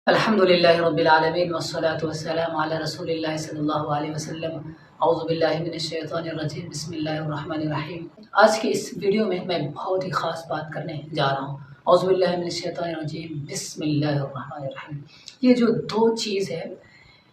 الحمد للہ رب العالمین والصلاة والسلام علی رسول اللہ صلی اللہ علیہ وسلم۔ اعوذ باللہ من الشیطان الرجیم، بسم اللہ الرحمن الرحیم۔ آج کی اس ویڈیو میں بہت ہی خاص بات کرنے جا رہا ہوں۔ اعوذ باللہ من الشیطان الرجیم، بسم اللہ الرحمن الرحیم۔ یہ جو دو چیز ہے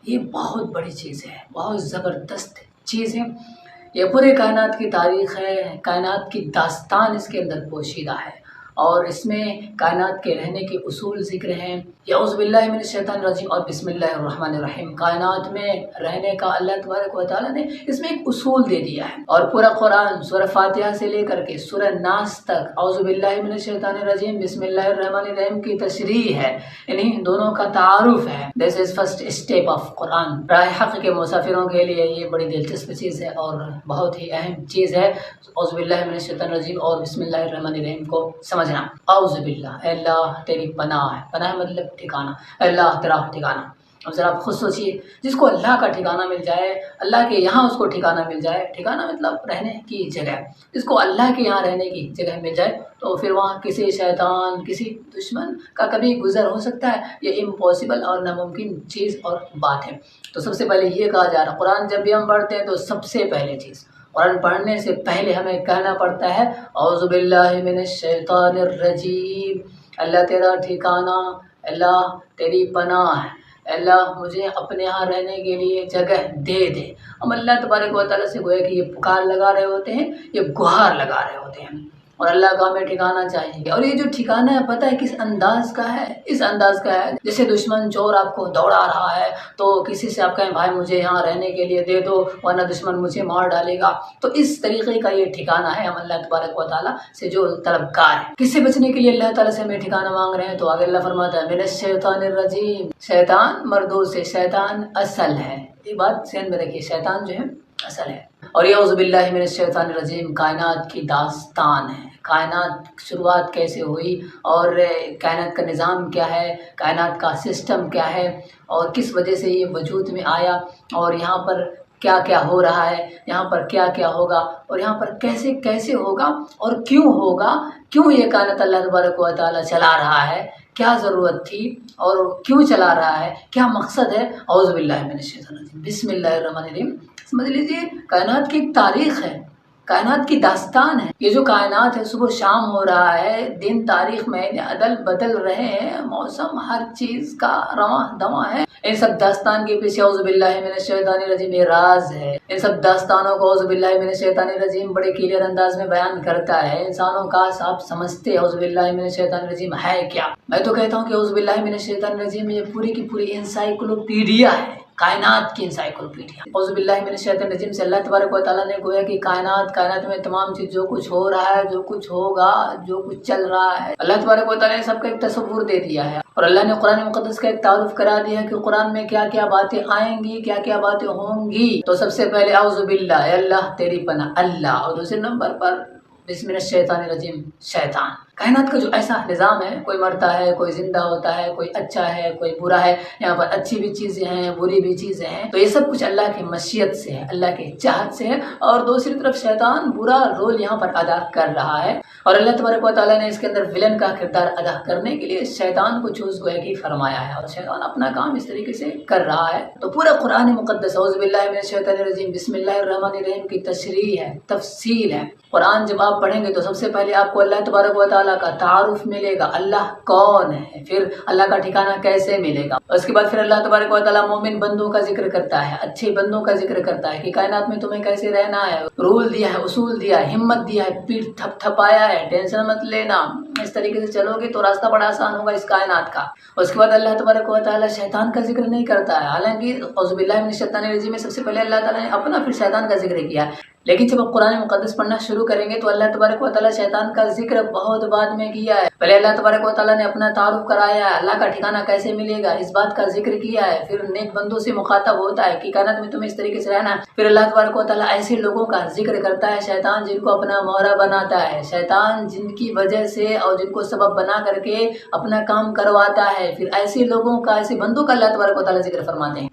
یہ بہت بڑی چیز ہے، بہت زبردست چیز ہے۔ یہ پورے کائنات کی تاریخ ہے، کائنات کی داستان اس کے اندر پوشیدہ ہے، اور اس میں کائنات کے رہنے کے اصول ذکر ہیں۔ اعوذ باللہ من الشیطان الرجیم اور بسم اللہ الرحمن الرحیم۔ کائنات میں رہنے کا اللہ تبارک و تعالیٰ نے اس میں ایک اصول دے دیا ہے، اور پورا قرآن سورہ فاتحہ سے لے کر کے سورہ ناس تک اعوذ باللہ من الشیطان الرجیم بسم اللہ الرحمن الرحیم کی تشریح ہے، انہیں دونوں کا تعارف ہے۔ دس از فرسٹ اسٹیپ آف قرآن۔ راہ حق کے مسافروں کے لیے یہ بڑی دلچسپ چیز ہے اور بہت ہی اہم چیز ہے، اعوذ باللہ من الشیطان الرجیم اور بسم اللہ الرحمن الرحیم کو سمجھنا۔ اعوذ باللہ، اے اللہ تیری پناہ ہے، پناہ مطلب ٹھکانہ، اے اللہ تیرا ٹھکانہ۔ اب ذرا آپ خود سوچئے، جس کو اللہ کا ٹھکانہ مل جائے، اللہ کے یہاں اس کو ٹھکانہ مل جائے، ٹھکانہ مطلب رہنے کی جگہ، جس کو اللہ کے یہاں رہنے کی جگہ مل جائے تو پھر وہاں کسی شیطان، کسی دشمن کا کبھی گزر ہو سکتا ہے؟ یہ امپاسبل اور ناممکن چیز اور بات ہے۔ تو سب سے پہلے یہ کہا جا رہا ہے، قرآن جب بھی ہم پڑھتے ہیں تو سب سے پہلے چیز، قرآن پڑھنے سے پہلے ہمیں کہنا پڑتا ہے اعوذ باللہ من الشیطان الرجیم، اللہ تیرا ٹھکانہ، اللہ تیری پناہ ہے، اللہ مجھے اپنے ہاں رہنے کے لیے جگہ دے دے۔ ہم اللہ تبارک و تعالیٰ سے گویا کہ یہ پکار لگا رہے ہوتے ہیں، یہ گہار لگا رہے ہوتے ہیں، اور اللہ کا ہمیں ٹھکانہ چاہیے۔ اور یہ جو ٹھکانہ ہے پتہ ہے کس انداز کا ہے؟ اس انداز کا ہے جیسے دشمن چور آپ کو دوڑا رہا ہے تو کسی سے آپ کہیں بھائی مجھے یہاں رہنے کے لیے دے دو ورنہ دشمن مجھے مار ڈالے گا، تو اس طریقے کا یہ ٹھکانہ ہے۔ ہم اللہ تبارک و تعالیٰ سے جو طلبگار ہیں، کس سے بچنے کے لیے اللہ تعالیٰ سے ہمیں ٹھکانہ مانگ رہے ہیں، تو آگے اللہ فرماتا ہے من الشیطان الرجیم، شیطان مردود سے، شیطان اصل ہے، یہ بات ذہن میں رکھیے، شیطان جو ہے اصل ہے۔ اور یہ اعوذ باللہ من الشیطان الرجیم کائنات کی داستان ہے، کائنات شروعات کیسے ہوئی اور کائنات کا نظام کیا ہے، کائنات کا سسٹم کیا ہے، اور کس وجہ سے یہ وجود میں آیا، اور یہاں پر کیا کیا ہو رہا ہے، یہاں پر کیا کیا ہوگا، اور یہاں پر کیسے کیسے ہوگا، اور کیوں ہوگا، کیوں یہ کائنات اللہ تبارک و تعالیٰ چلا رہا ہے، کیا ضرورت تھی اور کیوں چلا رہا ہے، کیا مقصد ہے۔ اعوذ باللہ من الشیطان الرجیم بسم اللہ الرحمن الرحیم۔ سمجھ لیجیے کائنات کی ایک تاریخ ہے، کائنات کی داستان ہے۔ یہ جو کائنات ہے صبح شام ہو رہا ہے، دن تاریخ مہینے عدل بدل رہے ہیں، موسم ہر چیز کا رواں دواں ہے، ان سب داستان کے پیچھے اعوذ باللہ من الشیطان الرجیم یہ راز ہے۔ ان سب داستانوں کو اعوذ باللہ من الشیطان الرجیم بڑے کلیئر انداز میں بیان کرتا ہے۔ انسانوں کا آپ سمجھتے اعوذ باللہ من الشیطان الرجیم ہے کیا؟ میں تو کہتا ہوں کہ اعوذ باللہ من الشیطان الرجیم یہ پوری کی پوری انسائیکلوپیڈیا ہے، کائنات کی انسائیکلوپیڈیا۔ اعوذ باللہ من الشیطان الرجیم سے اللہ تبارک و تعالیٰ نے گویا کہ کائنات میں تمام چیز جو کچھ ہو رہا ہے، جو کچھ ہوگا، جو کچھ چل رہا ہے، اللہ تبارک و تعالیٰ نے سب کا ایک تصور دے دیا ہے، اور اللہ نے قرآن مقدس کا ایک تعارف کرا دیا ہے کہ قرآن میں کیا کیا باتیں آئیں گی، کیا کیا باتیں ہوں گی۔ تو سب سے پہلے اعوذ باللہ، اے اللہ تیری پناہ، اللہ، اور دوسرے نمبر پر بسم اللہ الشیطان الرجیم، شیطان۔ کائنات کا جو ایسا نظام ہے، کوئی مرتا ہے، کوئی زندہ ہوتا ہے، کوئی اچھا ہے، کوئی برا ہے، یہاں پر اچھی بھی چیزیں ہیں، بری بھی چیزیں ہیں، تو یہ سب کچھ اللہ کی مشیت سے ہے، اللہ کی چاہت سے ہے، اور دوسری طرف شیطان برا رول یہاں پر ادا کر رہا ہے، اور اللہ تبارک و تعالیٰ نے اس کے اندر ولن کا کردار ادا کرنے کے لیے شیطان کو چوز گویا کہ فرمایا ہے، اور شیطان اپنا کام اس طریقے سے کر رہا ہے۔ تو پورا قرآن مقدس اعوذ باللہ من الشیطان الرجیم بسم اللہ الرحمن الرحیم کی تشریح ہے، تفصیل ہے۔ قرآن جب آپ پڑھیں گے تو سب سے پہلے آپ کو اللہ تبارک و تعالیٰ کا تعارف ملے گا، اللہ کون ہے، پھر اللہ کا ٹھکانہ کیسے ملے گا، اس کے بعد پھر اللہ تبارک و تعالیٰ مومن بندوں کا ذکر کرتا ہے، اچھے بندوں کا ذکر کرتا ہے کہ کائنات میں تمہیں کیسے رہنا ہے، رول دیا ہے، اصول دیا ہے، ہمت دیا ہے، پیٹھ تھپ تھپایا ہے، ٹینشن مت لینا، اس طریقے سے چلو گے تو راستہ بڑا آسان ہوگا اس کائنات کا۔ اس کے بعد اللہ تبارک و تعالیٰ شیطان کا ذکر نہیں کرتا ہے، حالانکہ اعوذ باللہ من الشیطان الرجیم میں سب سے پہلے اللہ تعالیٰ نے اپنا پھر شیطان کا ذکر کیا ہے، لیکن جب آپ قرآن مقدس پڑھنا شروع کریں گے تو اللہ تبارک و تعالیٰ شیطان کا ذکر بہت بعد میں کیا ہے۔ پہلے اللہ تبارک و تعالیٰ نے اپنا تعارف کرایا ہے، اللہ کا ٹھکانہ کیسے ملے گا اس بات کا ذکر کیا ہے، پھر نیک بندوں سے مخاطب ہوتا ہے کہ کائنات میں تمہیں اس طریقے سے رہنا ہے، پھر اللہ تبارک و تعالیٰ ایسے لوگوں کا ذکر کرتا ہے، شیطان جن کو اپنا مہرہ بناتا ہے، شیطان جن کی وجہ سے اور جن کو سبب بنا کر کے اپنا کام کرواتا ہے، پھر ایسے لوگوں کا، ایسے بندوں کا اللہ تبارک و تعالیٰ ذکر فرماتے ہیں۔